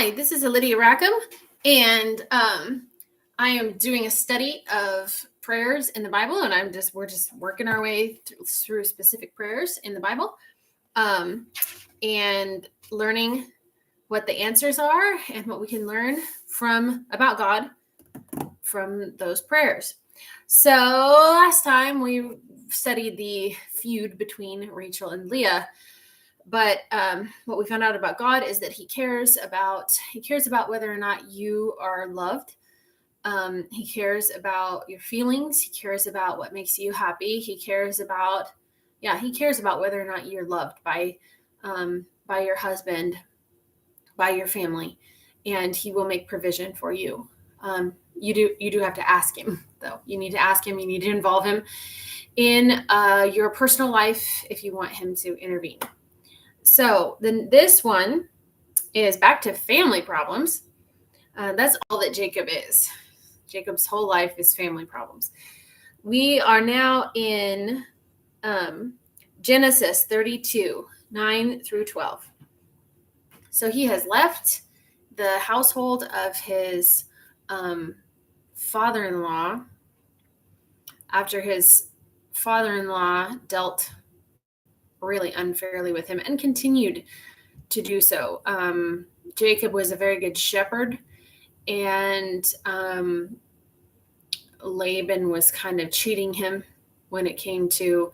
Hi, this is Lydia Rackham, and I am doing a study of prayers in the Bible, and we're just working our way through specific prayers in the Bible, and learning what the answers are and what we can learn about God from those prayers. So last time we studied the feud between Rachel and Leah. But what we found out about God is that he cares about whether or not you are loved. He cares about your feelings. He cares about what makes you happy. He cares about whether or not you're loved by your husband, by your family, and he will make provision for you. You do have to ask him, though. You need to ask him. You need to involve him in your personal life if you want him to intervene. So then this one is back to family problems. That's all that Jacob is. Jacob's whole life is family problems. We are now in Genesis 32, 9 through 12. So he has left the household of his father-in-law after his father-in-law dealt really unfairly with him and continued to do so. Jacob was a very good shepherd, and Laban was kind of cheating him when it came to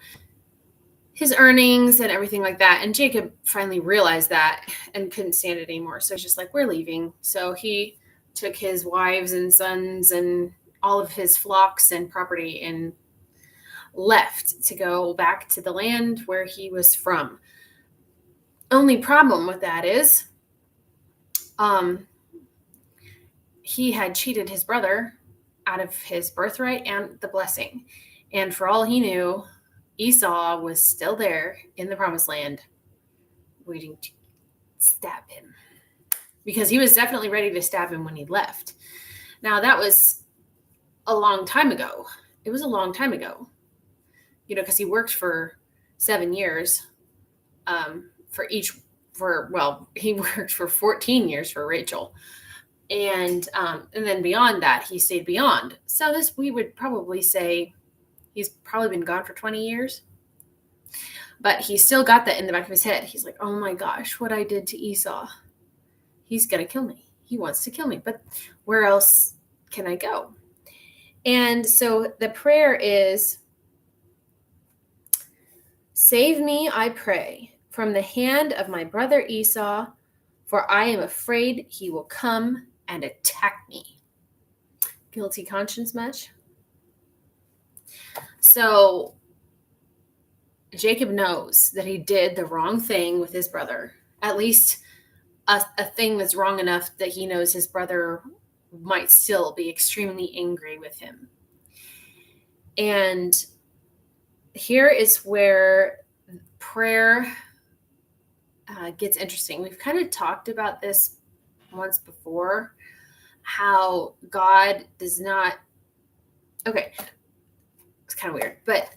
his earnings and everything like that. And Jacob finally realized that and couldn't stand it anymore. So it's just like, we're leaving. So he took his wives and sons and all of his flocks and property and left to go back to the land where he was from. Only problem with that is he had cheated his brother out of his birthright and the blessing. And for all he knew, Esau was still there in the promised land waiting to stab him, because he was definitely ready to stab him when he left. Now, that was a long time ago. It was a long time ago. Because he worked for 7 years he worked for 14 years for Rachel. And then beyond that, he stayed beyond. So we would probably say he's probably been gone for 20 years. But he still got that in the back of his head. He's like, oh my gosh, what I did to Esau. He's going to kill me. He wants to kill me. But where else can I go? And so the prayer is, save me, I pray, from the hand of my brother Esau, for I am afraid he will come and attack me. Guilty conscience much? So Jacob knows that he did the wrong thing with his brother, at least a thing that's wrong enough that he knows his brother might still be extremely angry with him. And here is where prayer gets interesting. We've kind of talked about this once before, how God does not... Okay, it's kind of weird. But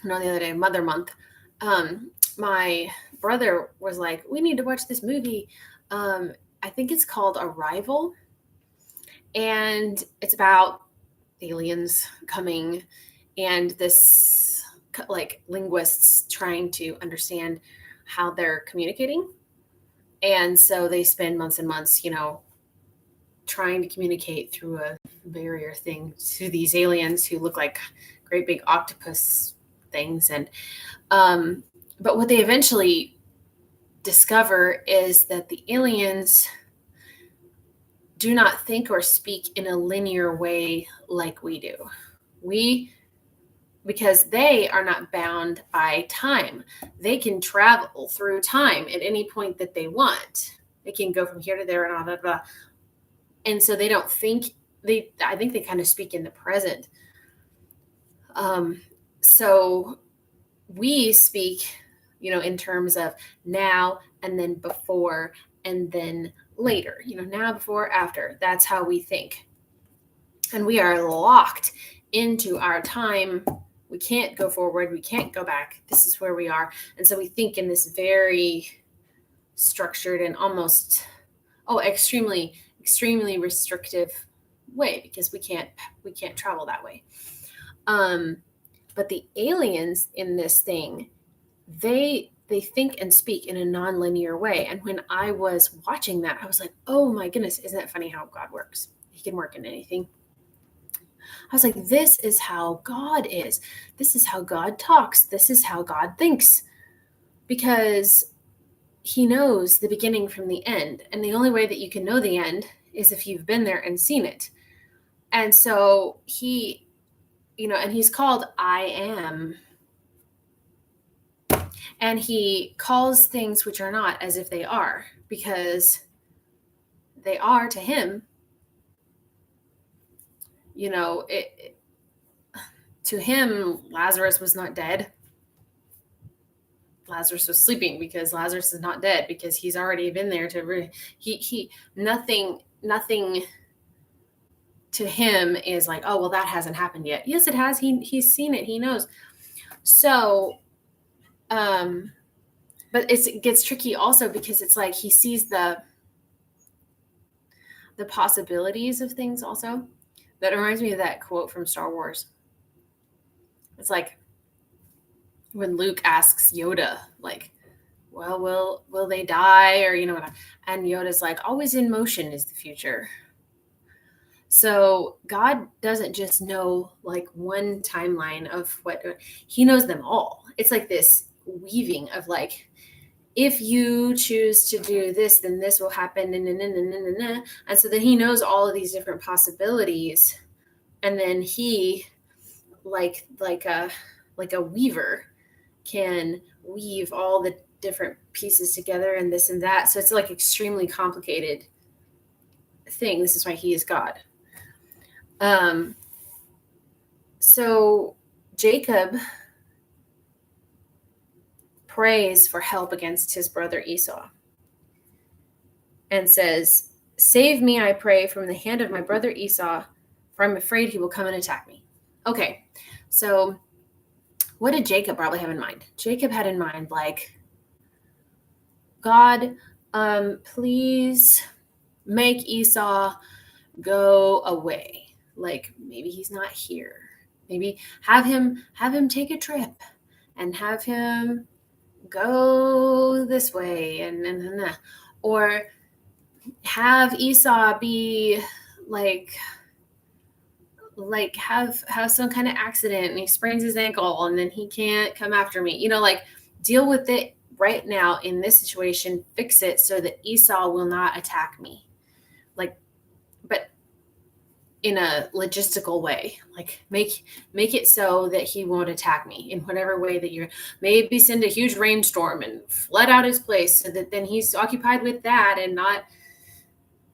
Mother Month, my brother was like, we need to watch this movie. I think it's called Arrival. And it's about aliens coming and this linguists trying to understand how they're communicating. And so they spend months and months, trying to communicate through a barrier thing to these aliens who look like great big octopus things. And but what they eventually discover is that the aliens do not think or speak in a linear way like we do. Because they are not bound by time. They can travel through time at any point that they want. They can go from here to there and blah, blah, blah. And so they don't think, I think they kind of speak in the present. So we speak, in terms of now and then before and then later, now, before, after. That's how we think. And we are locked into our time. We can't go forward. We can't go back. This is where we are. And so we think in this very structured and almost extremely restrictive way, because we can't travel that way. But the aliens in this thing, they think and speak in a non-linear way. And when I was watching that, I was like, oh my goodness, isn't it funny how God works? He can work in anything. I was like, this is how God is. This is how God talks. This is how God thinks. Because he knows the beginning from the end. And the only way that you can know the end is if you've been there and seen it. And so he, and he's called I Am. And he calls things which are not as if they are, because they are to him. To him, Lazarus was not dead. Lazarus was sleeping, because Lazarus is not dead, because he's already been there nothing to him is like, oh, well, that hasn't happened yet. Yes, it has. He's seen it. He knows. So, but it gets tricky also, because it's like he sees the possibilities of things also. That reminds me of that quote from Star Wars. It's like when Luke asks Yoda, like, well, will they die, or and Yoda's like, always in motion is the future. So God doesn't just know like one timeline of what he knows them all. It's like this weaving of like, if you choose to do this, then this will happen. And so then he knows all of these different possibilities. And then he, like a weaver, can weave all the different pieces together and this and that. So it's like extremely complicated thing. This is why he is God. So Jacob prays for help against his brother Esau and says, save me, I pray, from the hand of my brother Esau, for I'm afraid he will come and attack me. Okay, so what did Jacob probably have in mind? Jacob had in mind, like, God, please make Esau go away. Like, maybe he's not here. Maybe have him take a trip and have him go this way and or have Esau be like have some kind of accident and he sprains his ankle and then he can't come after me. Like, deal with it right now in this situation, fix it so that Esau will not attack me. Like, but in a logistical way, like make it so that he won't attack me in whatever way that you're, maybe send a huge rainstorm and flood out his place so that then he's occupied with that and not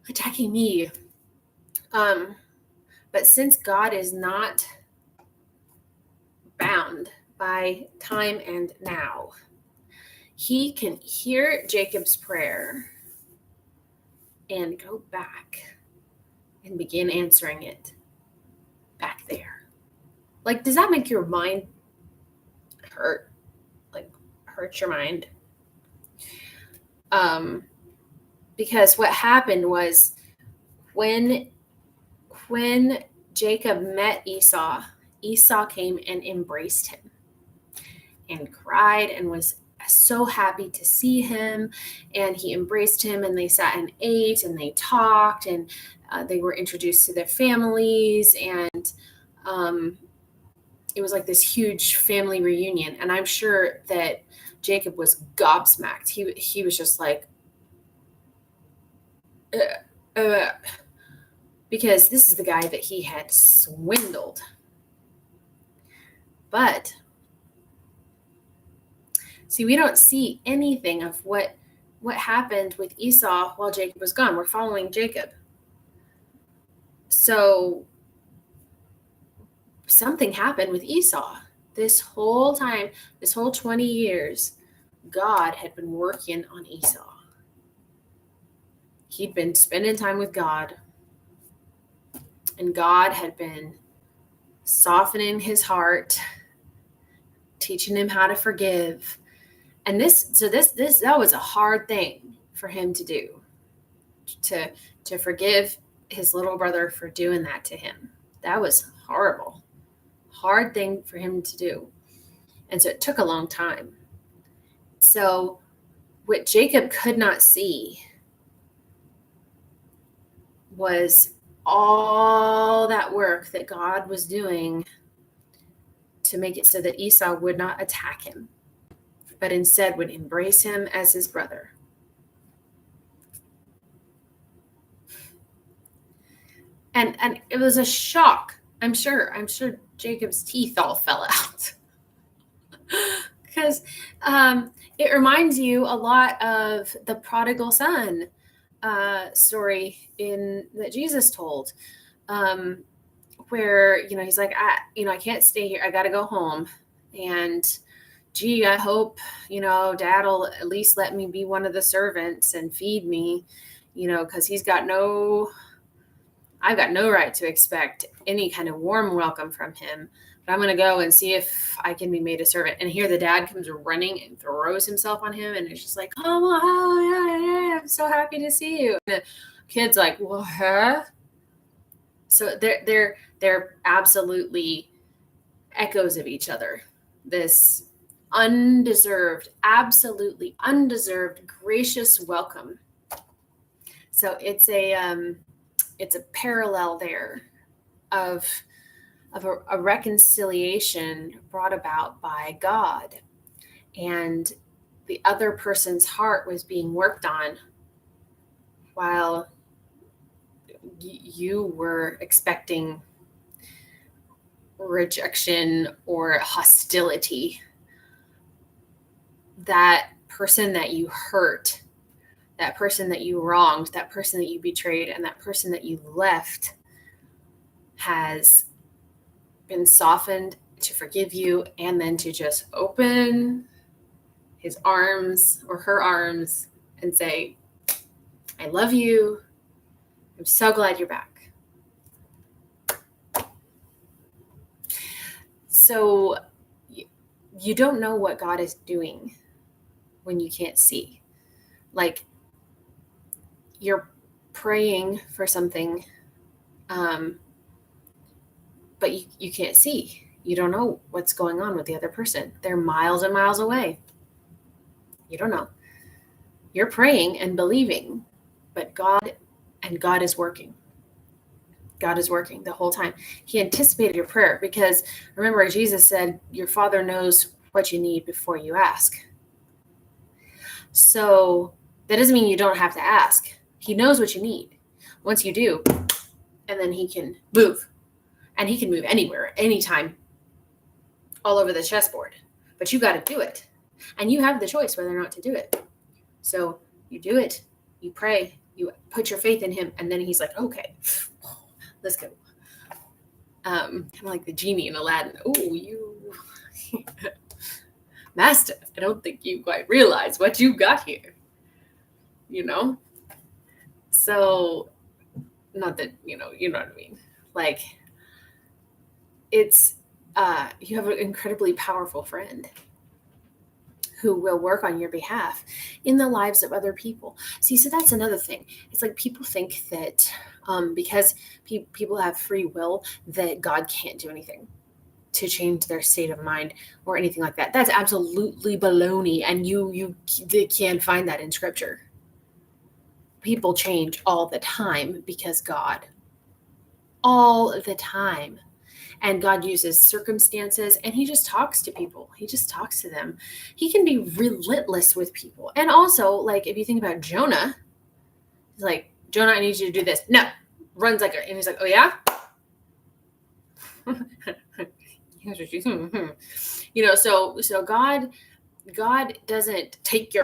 attacking me. But since God is not bound by time and now, he can hear Jacob's prayer and go back and begin answering it back there. Like, does that make your mind hurt? Like, hurt your mind? Because what happened was when Jacob met Esau, Esau came and embraced him and cried and was so happy to see him. And he embraced him and they sat and ate and they talked and they were introduced to their families. And it was like this huge family reunion. And I'm sure that Jacob was gobsmacked. He was just like, because this is the guy that he had swindled. But see, we don't see anything of what happened with Esau while Jacob was gone. We're following Jacob. So something happened with Esau. This whole time, this whole 20 years, God had been working on Esau. He'd been spending time with God. And God had been softening his heart, teaching him how to forgive. And that was a hard thing for him to do, to forgive his little brother for doing that to him. That was horrible, hard thing for him to do. And so it took a long time. So what Jacob could not see was all that work that God was doing to make it so that Esau would not attack him, but instead would embrace him as his brother. And it was a shock. I'm sure Jacob's teeth all fell out. Because it reminds you a lot of the prodigal son story that Jesus told, where, he's like, I can't stay here. I got to go home. And gee, I hope, dad will at least let me be one of the servants and feed me, because I've got no right to expect any kind of warm welcome from him. But I'm going to go and see if I can be made a servant. And here the dad comes running and throws himself on him. And it's just like, oh, yeah, I'm so happy to see you. And the kid's like, well, huh? So they're absolutely echoes of each other. This absolutely undeserved, gracious welcome. So it's a parallel there of a reconciliation brought about by God, and the other person's heart was being worked on while you were expecting rejection or hostility. That person that you hurt, that person that you wronged, that person that you betrayed, and that person that you left has been softened to forgive you, and then to just open his arms or her arms and say, I love you. I'm so glad you're back. So you don't know what God is doing when you can't see. Like, you're praying for something, but you can't see. You don't know what's going on with the other person. They're miles and miles away. You don't know. You're praying and believing, but God is working. God is working the whole time. He anticipated your prayer, because remember, Jesus said, your Father knows what you need before you ask. So that doesn't mean you don't have to ask. He knows what you need. Once you do, and then he can move. And he can move anywhere, anytime, all over the chessboard. But you got to do it. And you have the choice whether or not to do it. So you do it. You pray. You put your faith in him. And then he's like, okay, let's go. Kind of like the genie in Aladdin. Oh, you... Master, I don't think you quite realize what you got here. So, not that, you know what I mean. Like, it's, you have an incredibly powerful friend who will work on your behalf in the lives of other people. See, so that's another thing. It's like people think that because people have free will, that God can't do anything to change their state of mind or anything like that. That's absolutely baloney, and you can't find that in Scripture. People change all the time because God. All the time. And God uses circumstances, and he just talks to people. He just talks to them. He can be relentless with people. And also, like, if you think about Jonah, he's like, Jonah, I need you to do this. No. Runs like, and he's like, oh yeah? So God doesn't take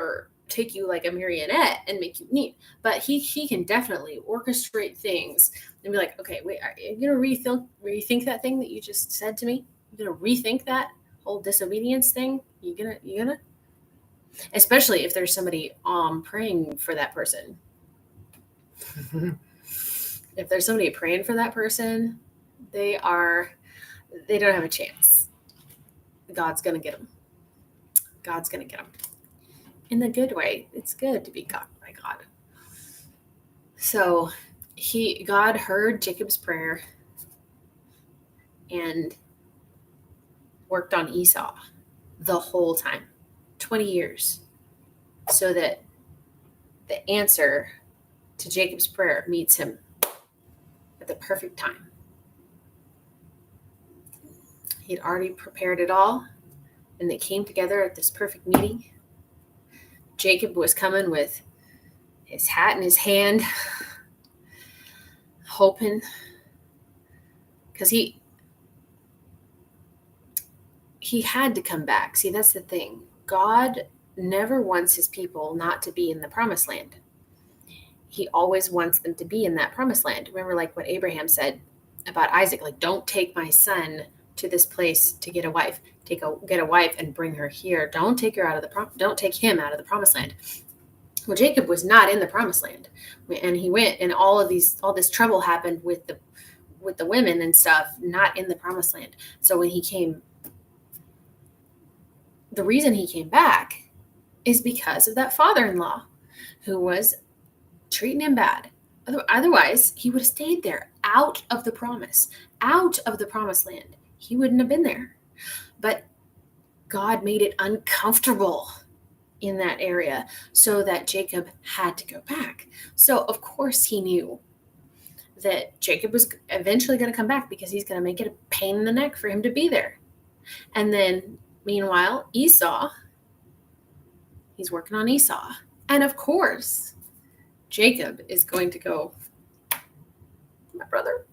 you like a marionette and make you neat, but he can definitely orchestrate things and be like, okay, wait, are you gonna rethink that thing that you just said to me? You're gonna rethink that whole disobedience thing? You gonna especially if there's somebody praying for that person. If there's somebody praying for that person, they don't have a chance. God's gonna get them. in the good way. It's good to be got by God. So God heard Jacob's prayer and worked on Esau the whole time, 20 years, so that the answer to Jacob's prayer meets him at the perfect time. He'd already prepared it all, and they came together at this perfect meeting. Jacob was coming with his hat in his hand, hoping, because he had to come back. See, that's the thing. God never wants his people not to be in the promised land. He always wants them to be in that promised land. Remember, like what Abraham said about Isaac, like, don't take my son to this place to get a wife. Get a wife and bring her here. Don't take him out of the promised land. Well, Jacob was not in the promised land, and he went, and all this trouble happened with the women and stuff, not in the promised land. So when he came, the reason he came back is because of that father-in-law who was treating him bad. Otherwise, he would have stayed there, out of the promised land. He wouldn't have been there. But God made it uncomfortable in that area so that Jacob had to go back. So, of course, he knew that Jacob was eventually going to come back because he's going to make it a pain in the neck for him to be there. And then, meanwhile, Esau, he's working on Esau. And of course, Jacob is going to go, my brother,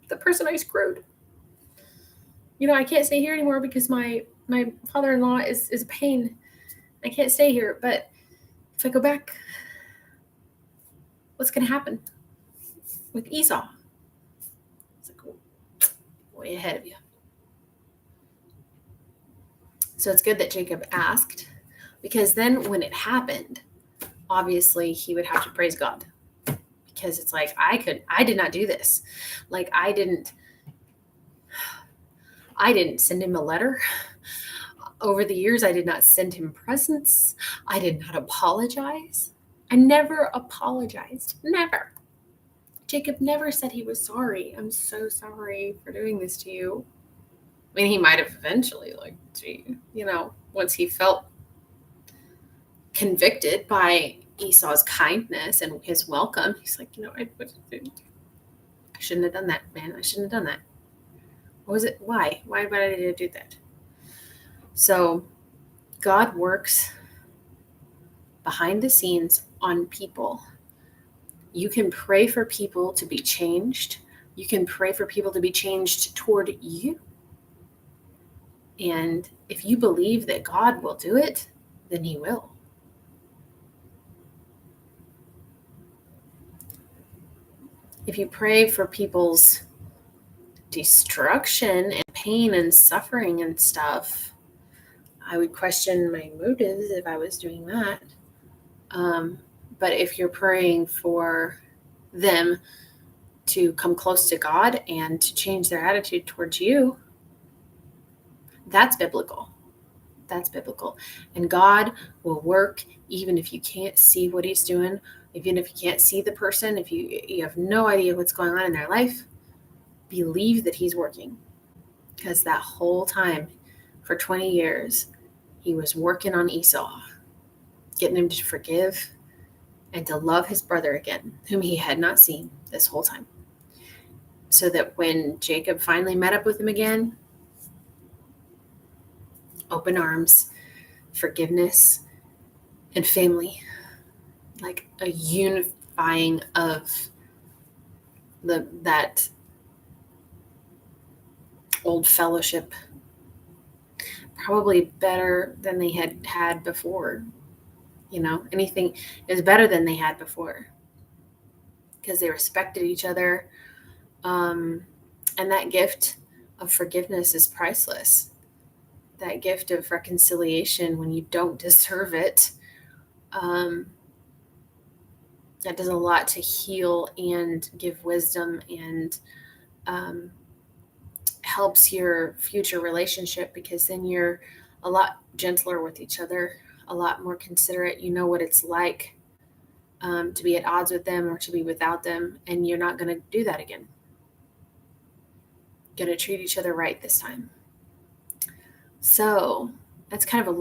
the person I screwed. I can't stay here anymore because my father-in-law is a pain. I can't stay here. But if I go back, what's going to happen with Esau? It's like, way ahead of you. So it's good that Jacob asked, because then when it happened, obviously he would have to praise God, because it's like, I did not do this. Like, I didn't send him a letter. Over the years, I did not send him presents. I did not apologize. I never apologized. Never. Jacob never said he was sorry. I'm so sorry for doing this to you. I mean, he might have eventually, once he felt convicted by Esau's kindness and his welcome, he's like, I shouldn't have done that, man. I shouldn't have done that. What was it? Why? Why did I do that? So God works behind the scenes on people. You can pray for people to be changed. You can pray for people to be changed toward you. And if you believe that God will do it, then he will. If you pray for people's destruction and pain and suffering and stuff, I would question my motives if I was doing that. But if you're praying for them to come close to God and to change their attitude towards you, that's biblical. That's biblical. And God will work even if you can't see what he's doing, even if you can't see the person, if you have no idea what's going on in their life. Believe that he's working, because that whole time for 20 years, he was working on Esau, getting him to forgive and to love his brother again, whom he had not seen this whole time. So that when Jacob finally met up with him again, open arms, forgiveness, and family, like a unifying of that old fellowship, probably better than they had before. Anything is better than they had before, because they respected each other. And that gift of forgiveness is priceless. That gift of reconciliation when you don't deserve it, that does a lot to heal and give wisdom, and helps your future relationship, because then you're a lot gentler with each other. a lot more considerate. You know what it's like to be at odds with them or to be without them, and you're not going to do that again. Going to treat each other right this time. So that's kind of a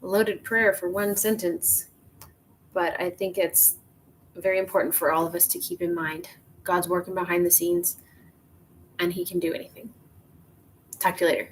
loaded prayer for one sentence, but I think it's very important for all of us to keep in mind. God's working behind the scenes, and he can do anything. Talk to you later.